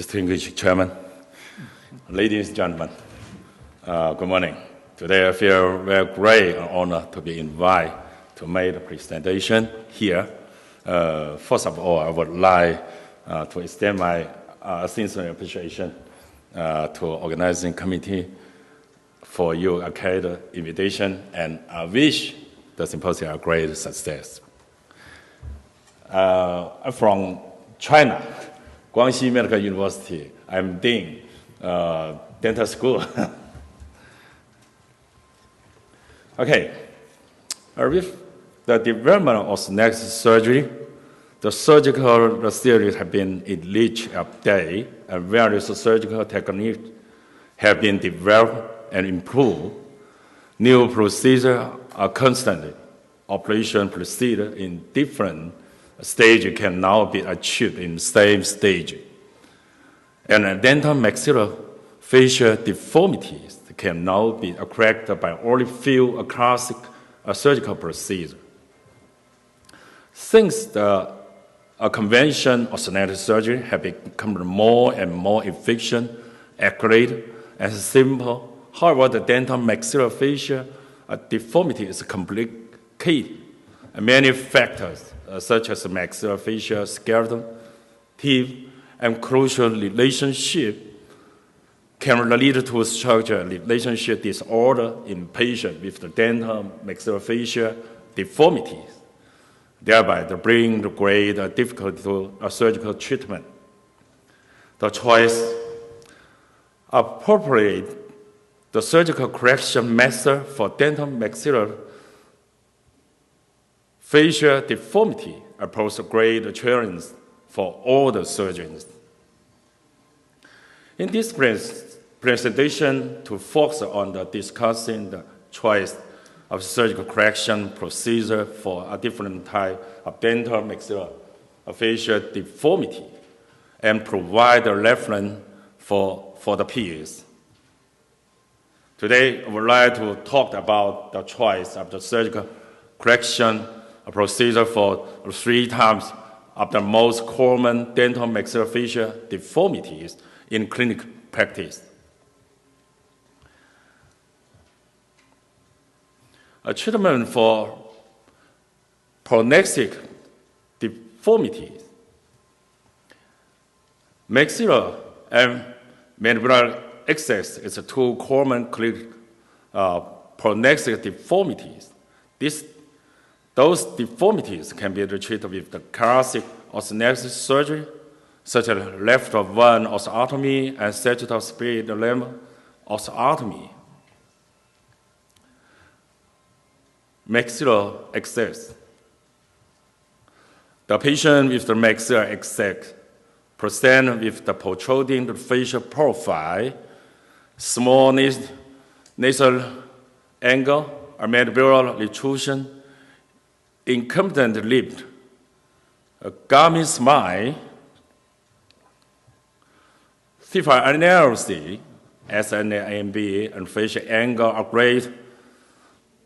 Distinguished Chairman, ladies and gentlemen, good morning. Today I feel very great and honored to be invited to make a presentation here. First of all, I would like to extend my sincere appreciation to organizing committee for your kind invitation, and I wish the symposium a great success. I'm from China, Guangxi Medical University. I'm Dean, dental school. Okay, with the development of next surgery, the surgical procedures have been enriched update, and various surgical techniques have been developed and improved. New procedures are constantly. Operation procedure in different stages can now be achieved in the same stage. And dento-maxillofacial deformities can now be corrected by only few classic surgical procedure. Since the convention of aesthetic surgery have become more and more efficient, accurate, and simple, however, the dento-maxillofacial deformity is complicated. Many factors, such as maxillofacial skeleton, teeth, and crucial relationship, can lead to structural relationship disorder in patients with the dento-maxillofacial deformities, thereby bringing great difficulty to surgical treatment. The choice appropriate the surgical correction method for dento-maxillofacial deformity poses great challenge for all the surgeons. In this presentation, to focus on discussing the choice of surgical correction procedure for a different type of dento-maxillofacial deformity and provide a reference for the peers. Today, I would like to talk about the choice of the surgical correction procedure for 3 types of the most common dento-maxillofacial deformities in clinical practice. A treatment for pronexic deformities, maxillar and mandibular excess is 2 common clinical pronexic deformities. Those deformities can be treated with the classic orthodontic surgery, such as left of one osteotomy and sagittal split limb osteotomy. Maxillar excess. The patient with the maxillar excess present with the protruding facial profile, small nasal angle, or mandibular protrusion, incompetent lip, a gummy smile, facial analysis, SNAMB, and facial angle are great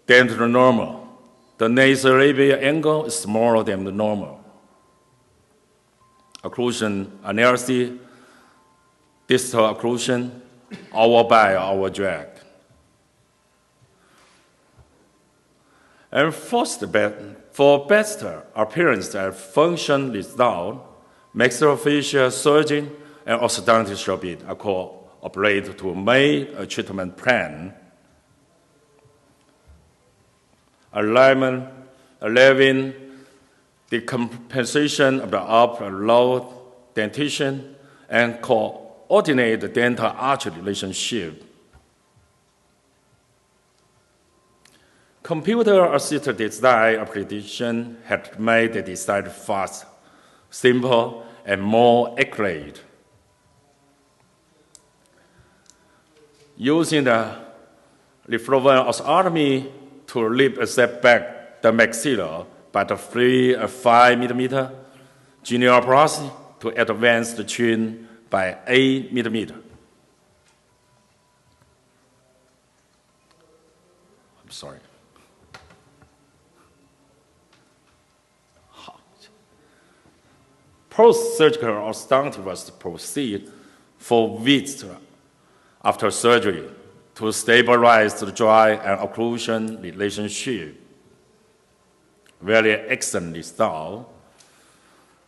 than the normal. The nasolabial angle is smaller than the normal. Occlusion analysis, distal occlusion, hour by hour drag. And first, for better appearance and function result, maxillofacial surgeon and orthodontist should be cooperated to make a treatment plan. Allowing the compensation of the upper and lower dentition and coordinate the dental arch relationship. Computer-assisted design application had made the design fast, simple, and more accurate. Using the reflowen osteotomy to set back the maxilla by the 3 or 5 millimeter, genioplasty to advance the chin by 8 millimeter. I'm sorry. Post-surgical orthodontic was to proceed 4 weeks after surgery to stabilize the dry and occlusion relationship. Very excellent result.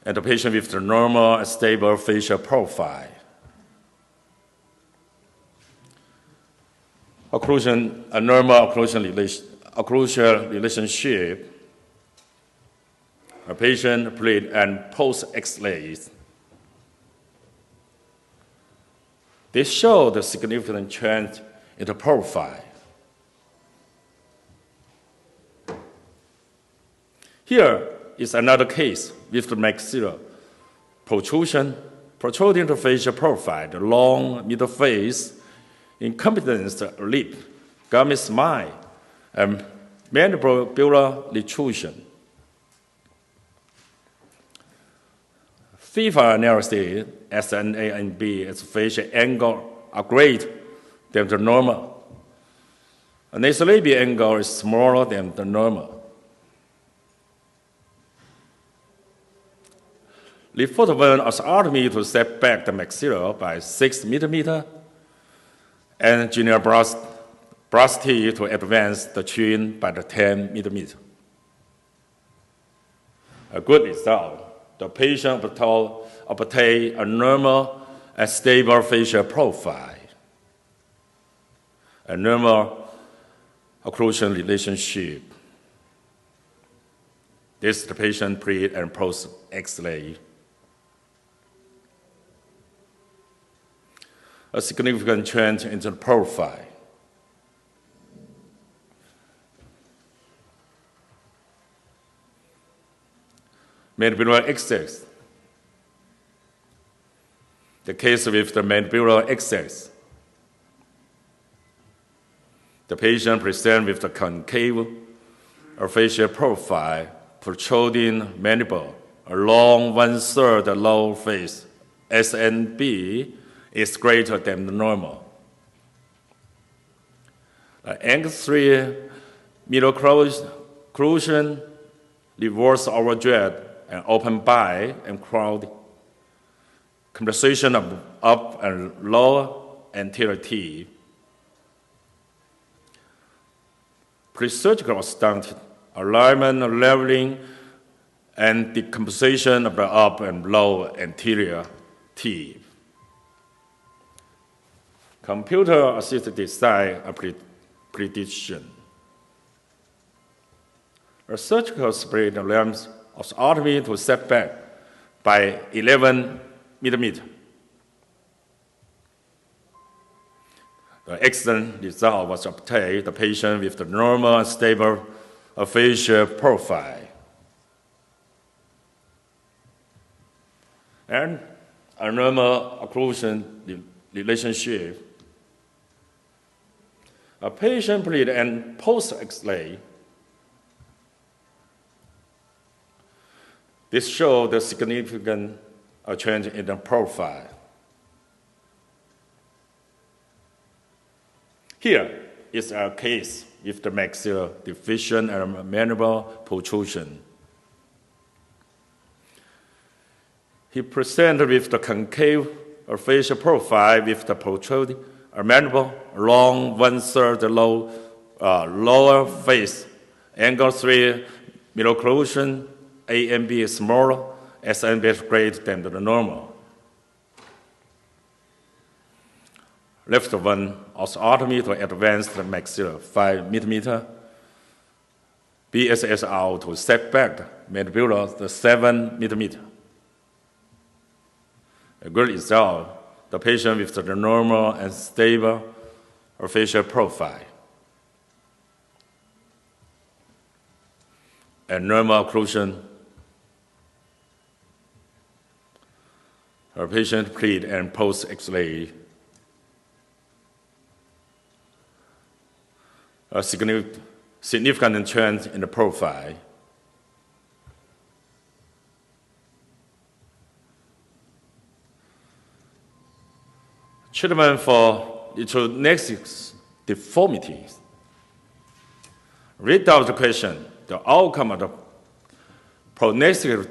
And the patient with the normal and stable facial profile. A normal occlusion relationship. A patient pre- and post X-rays. They show the significant change in the profile. Here is another case with the maxilla protrusion, protruding the facial profile, the long middle face, incompetence lip, gummy smile, and mandibular protrusion. FIFA analysis, SNA and B, its facial angle are greater than the normal. A nasolabial angle is smaller than the normal. Lefotovan osteotomy to set back the maxilla by 6 millimeters, and genioplasty to advance the chin by the 10 millimeters. A good result. The patient obtained a normal and stable facial profile, a normal occlusion relationship. This is the patient pre- and post X-ray. A significant change in the profile. Mandibular excess. The case with the mandibular excess. The patient presents with the concave facial profile, protruding mandible, a long 1/3 low face, SNB is greater than the normal. The angle 3 middle occlusion, reverse overdread, and open bite and crowd, compensation of up and lower anterior teeth. Pre-surgical stunt, alignment, leveling, and decomposition of the up and low anterior teeth. Computer-assisted design and prediction. A surgical split lamps osteotomy to set back by 11 millimeters. The excellent result was obtained. The patient with the normal and stable facial profile. And a normal occlusion relationship. A patient pre- and post X-ray. This shows the significant change in the profile. Here is a case with the maxilla deficient and mandible protrusion. He presented with the concave facial profile with the protruding mandible, long 1/3 lower face, angle 3 middle occlusion, A and B is smaller, S and B is greater than the normal. Left one osteotomy to advance the maxilla 5 millimeters. BSSR to set back mandibular the 7 millimeters. A good result. The patient with the normal and stable facial profile. And normal occlusion. A patient pre- and post X-ray. A significant change in the profile. Treatment for intronasal deformities. Read out the question. The outcome of the pronasal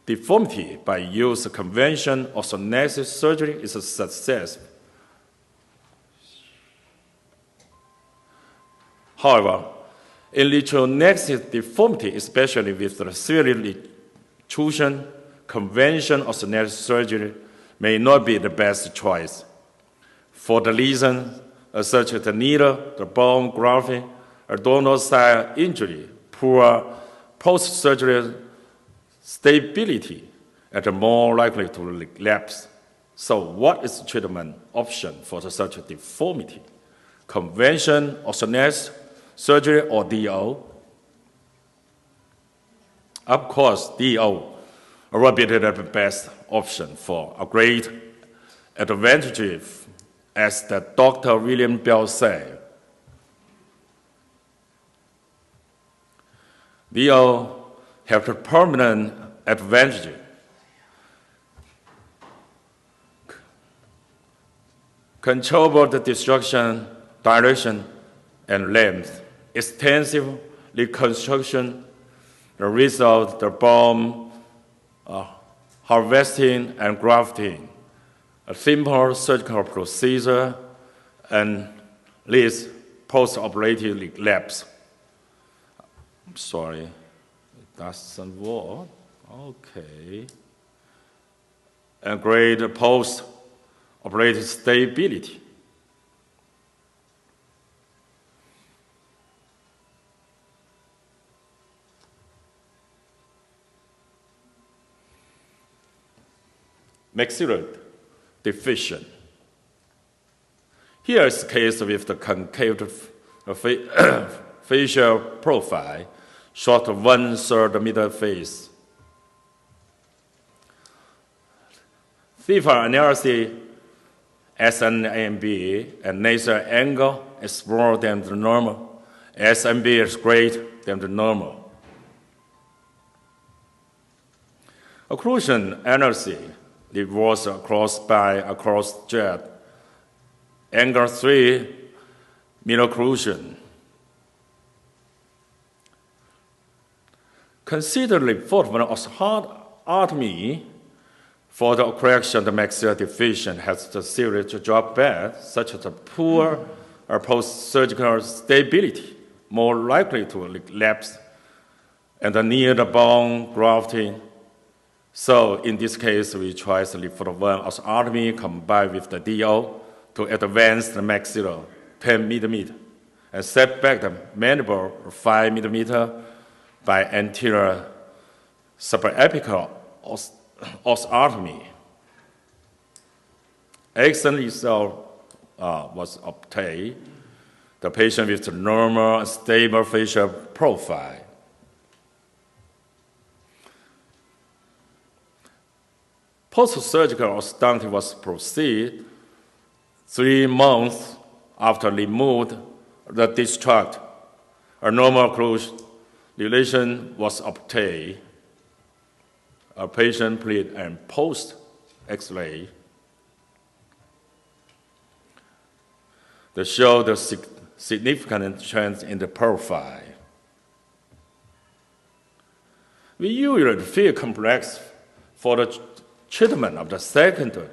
deformity by use of convention orthodontic surgery is a success. However, in retronexic deformity, especially with the severe retrusion, convention orthodontic surgery may not be the best choice. For the reasons such as the needle, the bone grafting, abdominal-style injury, poor post-surgery stability, and more likely to relapse. So what is the treatment option for such a deformity? Convention orthodontic surgery or DO? Of course, DO will be the best option for a great advantage, as the Dr. William Bell said. DO have the permanent advantage. Controllable the destruction, direction, and length. Extensive reconstruction, the result, the bone harvesting and grafting, a simple surgical procedure, and least post-operative relapse. I'm sorry, it doesn't work. Okay. And great post-operative stability. Maxillary deficient. Here is the case with the concave facial profile, short 1/3 middle face. Theta analysis, SNMB, and nasal angle is smaller than the normal. SNB is greater than the normal. Occlusion analysis, it was across jet. Angle 3, middle occlusion. Consider the development of osteotomy for the correction of the maxillary deficient has the serious drawback, such as the poor or post-surgical stability, more likely to relapse, and the near the bone grafting. So in this case, we try the development of osteotomy combined with the DO to advance the maxilla 10 millimeter and set back the mandible 5 millimeter by anterior subapical osteotomy. Excellent result was obtained. The patient with the normal and stable facial profile. Post-surgical orthodontic was proceeded 3 months after removed the destruct. A normal occlusion relation was obtained. A patient pre and post X-ray. They show the significant change in the profile. We usually feel complex for the treatment of the secondary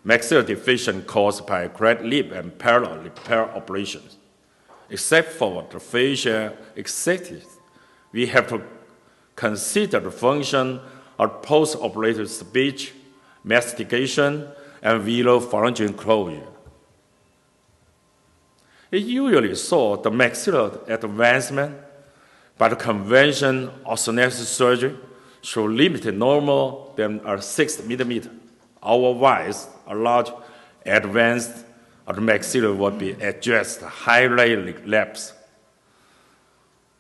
maxillary deficient caused by cracked lip and parallel repair operations. Except for the facial executives, we have to consider the function of post-operative speech, mastication, and velopharyngeal closure. It usually saw the maxillary advancement, but the convention orthodontic surgery should limit normal than 6 millimeter. Otherwise, a large advance of the maxilla would be addressed highly relapse.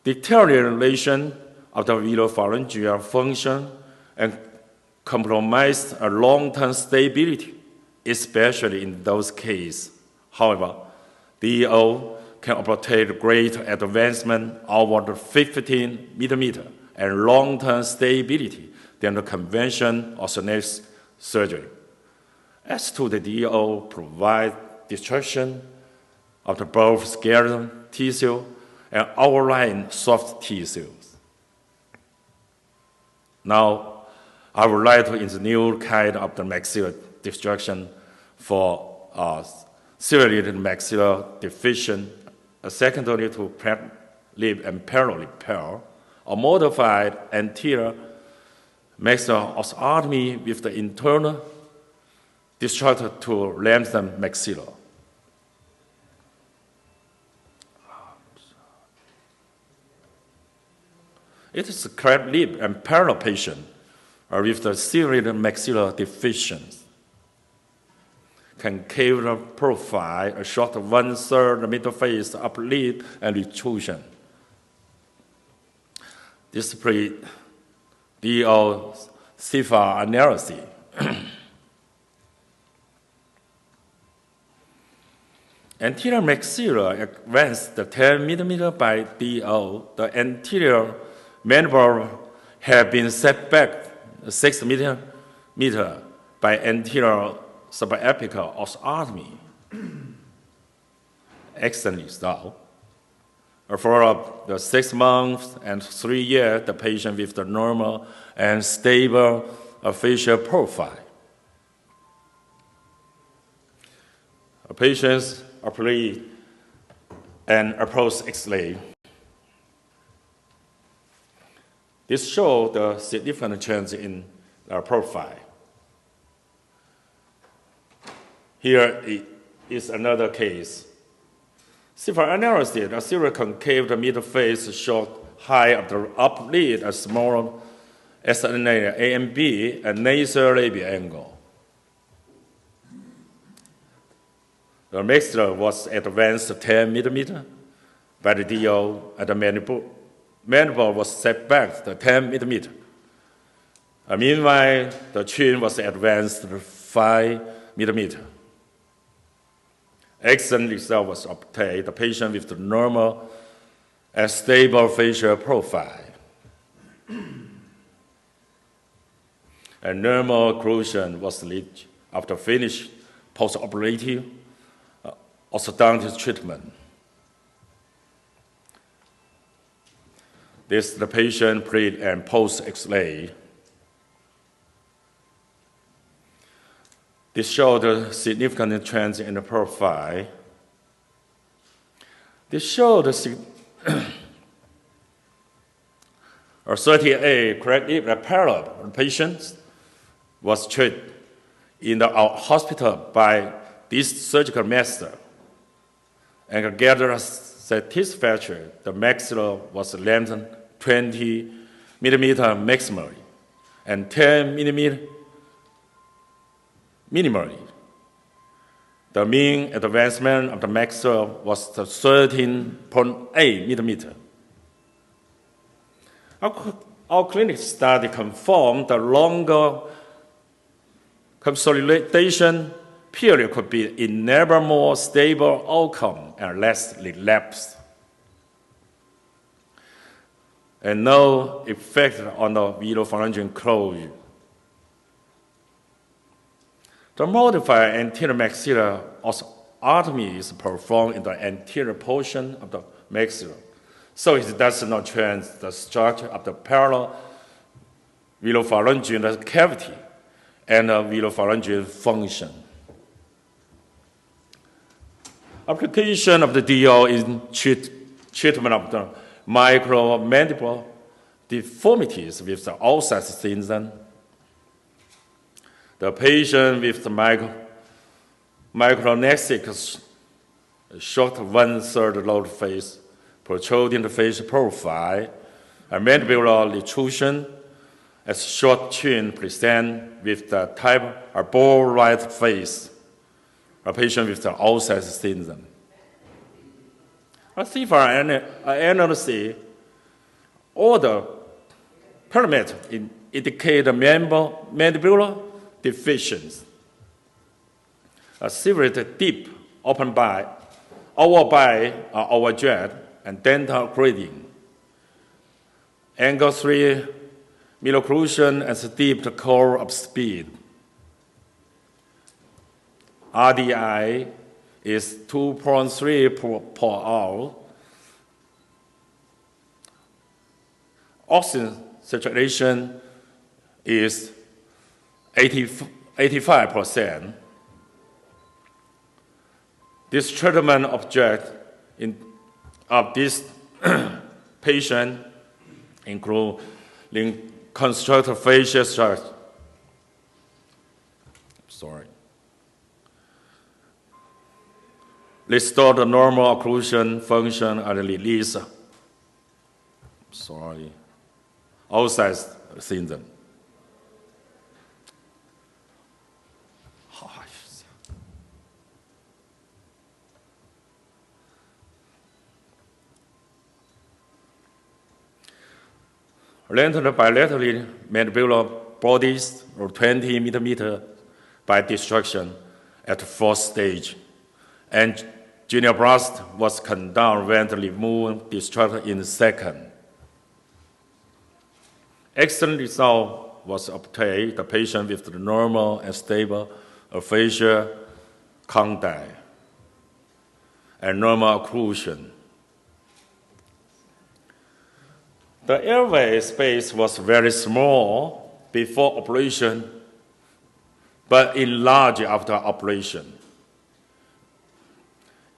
Deterioration of the velopharyngeal function and compromised a long-term stability, especially in those cases. However, DO can obtain great advancement over the 15 millimeter and long-term stability than the convention orthodontic surgery. As to the DO, provide destruction of the both skeleton tissue and outlying soft tissues. Now, I would like to introduce new kind of the maxilla destruction for serrated maxilla deficient, secondary to lip and parallel repair, or modified anterior maxilla osteotomy with the internal destructor to lengthen maxilla. It is a cleft lip and parallel patient with the serrated maxilla deficiency. Concave profile, a short 1/3 middle face, upper lip, and retrusion. Display DO CFA analysis. Anterior maxilla advanced 10 millimeter by DO. The anterior mandible have been set back 6 millimeter by anterior subapical osteotomy. Excellent result. For the 6 months and 3 years, the patient with the normal and stable facial profile. Patients apply and approach X-ray. This shows the significant change in profile. Here is another case. CFA analysis, a serial concave middle face short high of the upper lid, a small SNA A and B, a nasal labial angle. The maxilla was advanced 10 millimeter by the DO, and the mandible was set back to 10 millimeter. Meanwhile, the chin was advanced to 5 millimeter. Excellent result was obtained. The patient with the normal and stable facial profile. A normal occlusion was reached after finished post-operative orthodontic treatment. This is the patient pre- and post-X-ray. This shows the significant trends in the profile. This shows the 38 correct lip parallel patients was treated in our hospital by this surgical master and gathered satisfactory. The maxilla was lengthened 20 millimeter maximally and 10 millimeter minimally. The mean advancement of the maxilla was 13.8 millimeter. Our clinical study confirmed the longer consolidation period could be enable more stable outcome and less relapse. And no effect on the velopharyngeal closure. The modified anterior maxilla osteotomy is performed in the anterior portion of the maxilla, so it does not change the structure of the parallel velopharyngeal cavity and the velopharyngeal function. Application of the DO in treatment of the micromandibular deformities with the Alzheimer's syndrome. The patient with the micronexic short 1/3 lower face, protruding the face profile, a mandibular retrusion, as short chin present with the type of ball-right face, a patient with the Alzheimer's syndrome. A CFA analysis, all the parameters indicate the mandibular deficiency. A severe deep open by, overjet, and dental grading. Angle 3, malocclusion, and steep core of speed. RDI is 2.3 per hour. Oxygen saturation is 85%. This treatment object of this patient including constructive facial structure. Restore the normal occlusion function and release. Outside syndrome. Lengthened bilaterally mandibular bodies or 20 millimeters by destruction at the fourth stage, and genioplasty was conducted when the removed destruction in the second. Excellent result was obtained. The patient with the normal and stable facial contact and normal occlusion. The airway space was very small before operation, but enlarged after operation.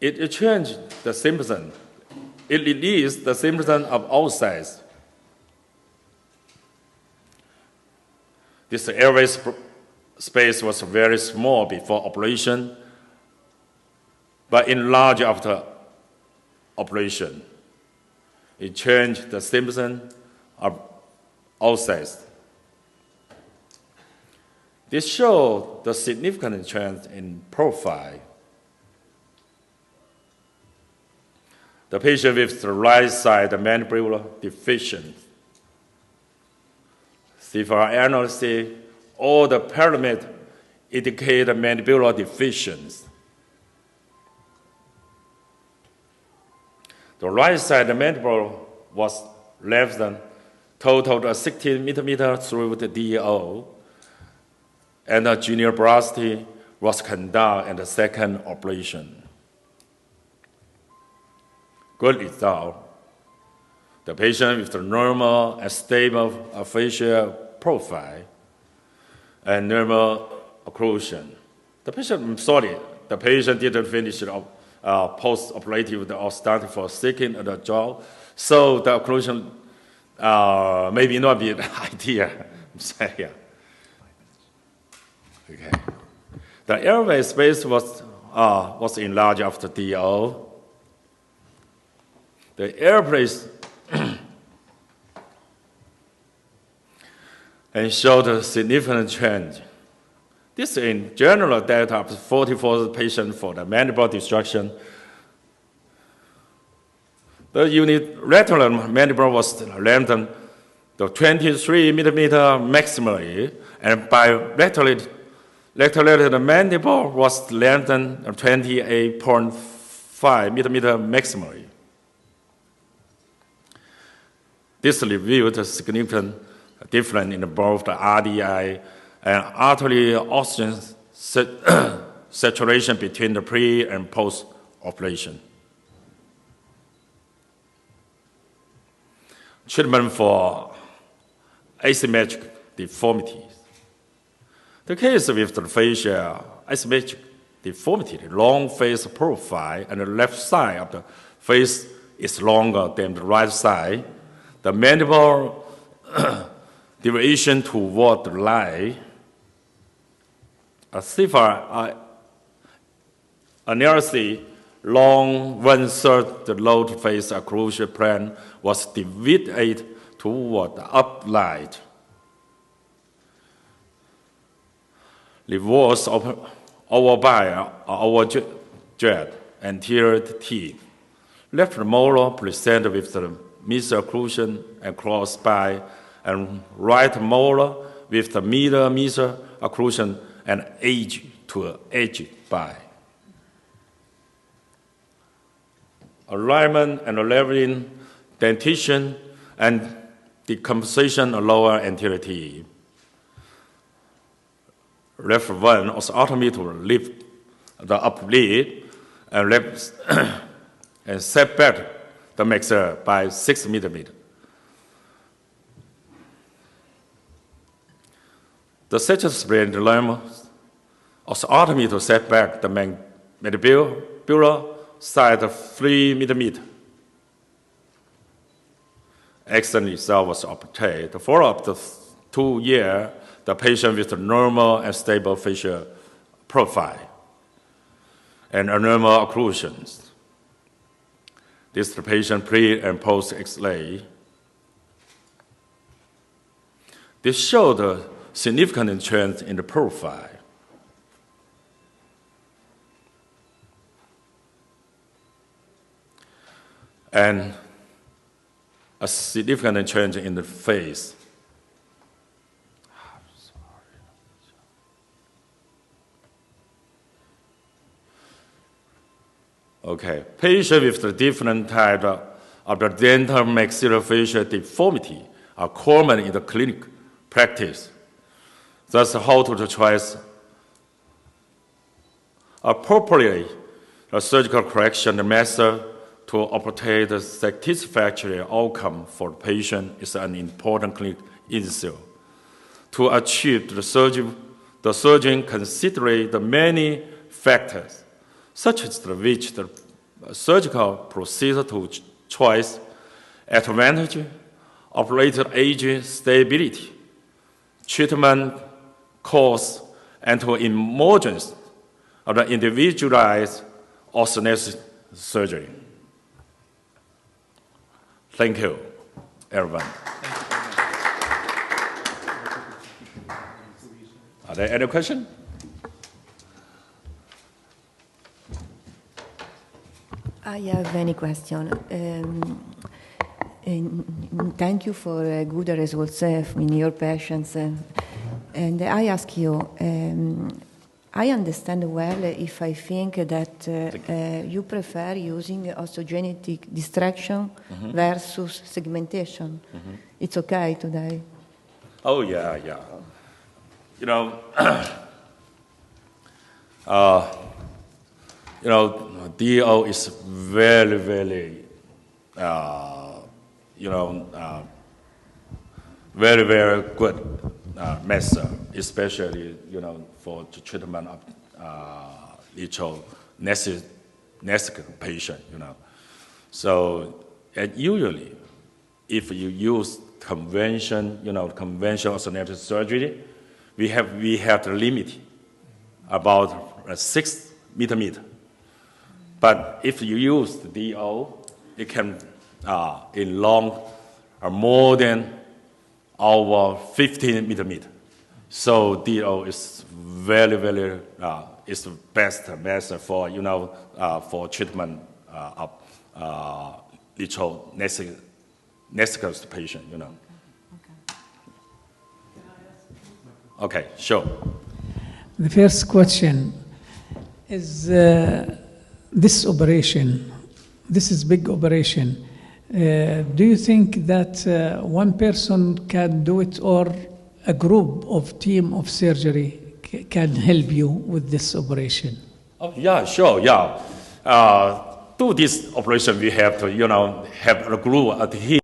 It changed the symptom. It released the symptom of outside. This airway space was very small before operation, but enlarged after operation. It changed the symptom of outside. This showed the significant change in profile. The patient with the right side mandibular deficient. CFR analysis, all the parameters indicate mandibular deficiency. The right side mandible was less than total 16 millimeters through the DO, and the genioplasty was conducted in the second operation. Good result. The patient with the normal and stable facial profile and normal occlusion. The patient didn't finish post-operative or started for second at the jaw, so the occlusion maybe not be the idea. Okay. The airway space was enlarged after DO. The airplace and showed a significant change. This in general data of 44 patients for the mandible destruction. The unilateral mandible was lengthened to 23 millimeters maximally, and bilaterally the mandible was lengthened to 28.5 millimeters maximally. This revealed a significant difference in both the RDI and artery oxygen saturation between the pre and post operation. Treatment for asymmetric deformities. The case with the facial asymmetric deformity, the long face profile, and the left side of the face is longer than the right side. The mandible deviation toward the right. A CFR analysis, long 1/3 the lower face occlusion plane was deviated toward the upright. Reverse overbite or overjet anterior teeth. Left molar presented with the mesial occlusion and cross by, and right molar with the middle mesial occlusion and edge to edge by. Alignment and leveling, dentition, and decomposition of lower anterior teeth. Left one was automated to lift the upper lid and left and set back the maxilla by 6 millimeters. The sagittal spleen dilemma also allowed me to set back the mandibular side 3 millimeters. External result was obtained. The follow-up to 2 years, the patient with a normal and stable facial profile and abnormal occlusions. This is the patient pre and post X-ray. This showed a significant change in the profile. And a significant change in the face. Okay, patients with the different type of the dento-maxillofacial deformity are common in the clinic practice. Thus, how to choose appropriately a surgical correction method to obtain the satisfactory outcome for the patient is an important clinical issue. To achieve the surgeon considers the many factors, such as which the surgical procedure to choice, advantage, operator age stability, treatment cost, and to emergence of the individualized orthodontic surgery. Thank you, everyone. Are there any questions? I have any question. Thank you for good results in your patients. And I ask you, I understand well if I think that you prefer using osteogenetic distraction versus segmentation. It's okay today? Oh, yeah. You know, DO is very, very, very, very good method, especially, for the treatment of lethal patient, So, usually, if you use conventional orthodontic surgery, we have the limit about 6 millimeters. But if you use the DO, it can enlarge more than over 15 millimeters. So DO is very, very is the best method for for treatment of lethal patient. Okay, sure. The first question is this operation. This is big operation. Do you think that one person can do it, or a group of team of surgery can help you with this operation? Oh, yeah, sure, yeah. Do this operation, we have to, have a group at here.